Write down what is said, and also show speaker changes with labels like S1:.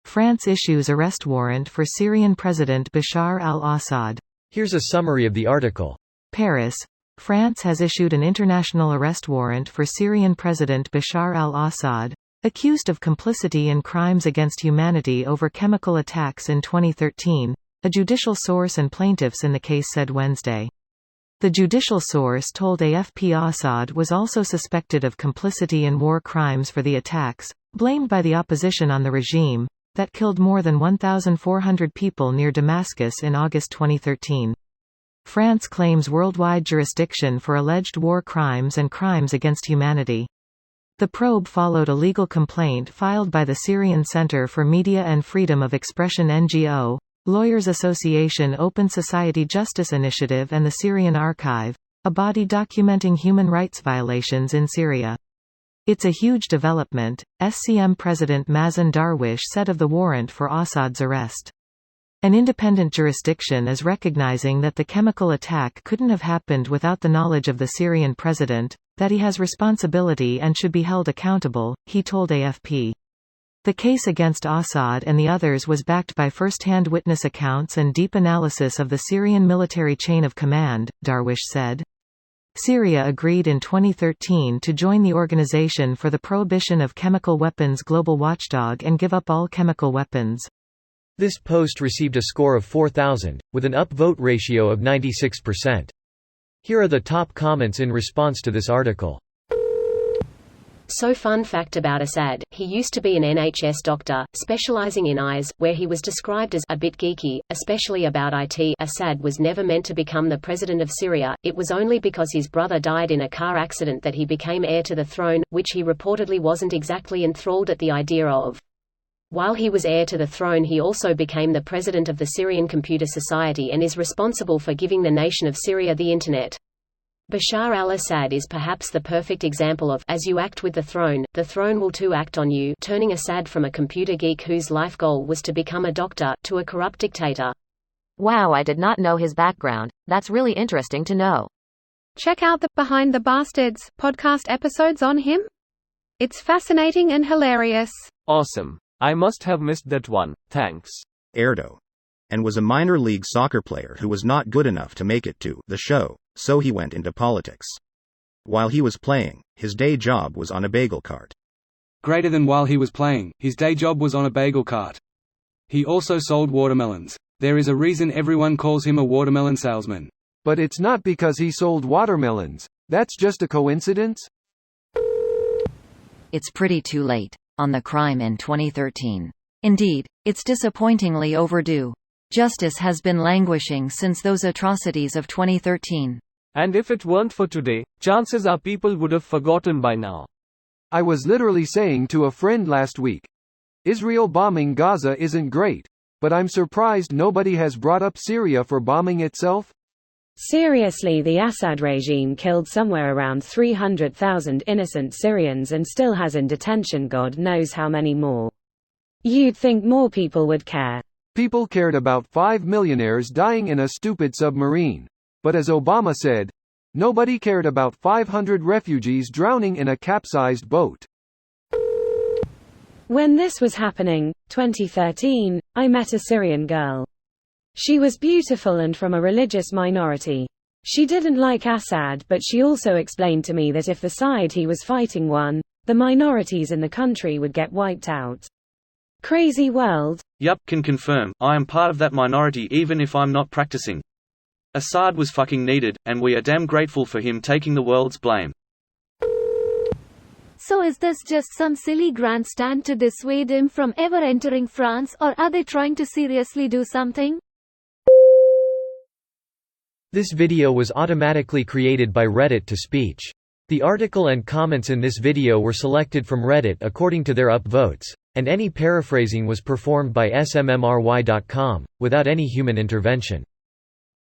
S1: France issues arrest warrant for Syrian President Bashar al-Assad.
S2: Here's a summary of the article.
S1: Paris. France has issued an international arrest warrant for Syrian President Bashar al-Assad, accused of complicity in crimes against humanity over chemical attacks in 2013, a judicial source and plaintiffs in the case said Wednesday. The judicial source told AFP Assad was also suspected of complicity in war crimes for the attacks, blamed by the opposition on the regime, that killed more than 1,400 people near Damascus in August 2013. France claims worldwide jurisdiction for alleged war crimes and crimes against humanity. The probe followed a legal complaint filed by the Syrian Center for Media and Freedom of Expression NGO, Lawyers Association Open Society Justice Initiative and the Syrian Archive, a body documenting human rights violations in Syria. It's a huge development, SCM President Mazen Darwish said of the warrant for Assad's arrest. An independent jurisdiction is recognizing that the chemical attack couldn't have happened without the knowledge of the Syrian president, that he has responsibility and should be held accountable, he told AFP. The case against Assad and the others was backed by first-hand witness accounts and deep analysis of the Syrian military chain of command, Darwish said. Syria agreed in 2013 to join the Organization for the Prohibition of Chemical Weapons global watchdog and give up all chemical weapons.
S2: This post received a score of 4,000, with an upvote ratio of 96%. Here are the top comments in response to this article.
S3: So fun fact about Assad, he used to be an NHS doctor, specializing in eyes, where he was described as a bit geeky, especially about IT. Assad was never meant to become the president of Syria, it was only because his brother died in a car accident that he became heir to the throne, which he reportedly wasn't exactly enthralled at the idea of. While he was heir to the throne, he also became the president of the Syrian Computer Society and is responsible for giving the nation of Syria the Internet. Bashar al-Assad is perhaps the perfect example of, as you act with the throne will too act on you, turning Assad from a computer geek whose life goal was to become a doctor, to a corrupt dictator.
S4: Wow, I did not know his background. That's really interesting to know.
S5: Check out the Behind the Bastards podcast episodes on him. It's fascinating and hilarious.
S6: Awesome. I must have missed that one, thanks.
S7: Erdo. And was a minor league soccer player who was not good enough to make it to the show, so he went into politics. While he was playing, his day job was on a bagel cart.
S8: Greater than while he was playing, his day job was on a bagel cart. He also sold watermelons. There is a reason everyone calls him a watermelon salesman.
S9: But it's not because he sold watermelons. That's just a coincidence?
S4: It's pretty too late on the crime in 2013. Indeed, it's disappointingly overdue. Justice has been languishing since those atrocities of 2013.
S6: And if it weren't for today, chances are people would have forgotten by now.
S9: I was literally saying to a friend last week, Israel bombing Gaza isn't great, but I'm surprised nobody has brought up Syria for bombing itself.
S10: Seriously, the Assad regime killed somewhere around 300,000 innocent Syrians and still has in detention God knows how many more. You'd think more people would care.
S9: People cared about 5 millionaires dying in a stupid submarine. But as Obama said, nobody cared about 500 refugees drowning in a capsized boat.
S10: When this was happening, 2013, I met a Syrian girl. She was beautiful and from a religious minority. She didn't like Assad, but she also explained to me that if the side he was fighting won, the minorities in the country would get wiped out. Crazy world.
S11: Yup, can confirm, I am part of that minority even if I'm not practicing. Assad was fucking needed, and we are damn grateful for him taking the world's blame.
S12: So is this just some silly grandstand to dissuade him from ever entering France, or are they trying to seriously do something?
S2: This video was automatically created by Reddit to speech. The article and comments in this video were selected from Reddit according to their upvotes, and any paraphrasing was performed by smmry.com, without any human intervention.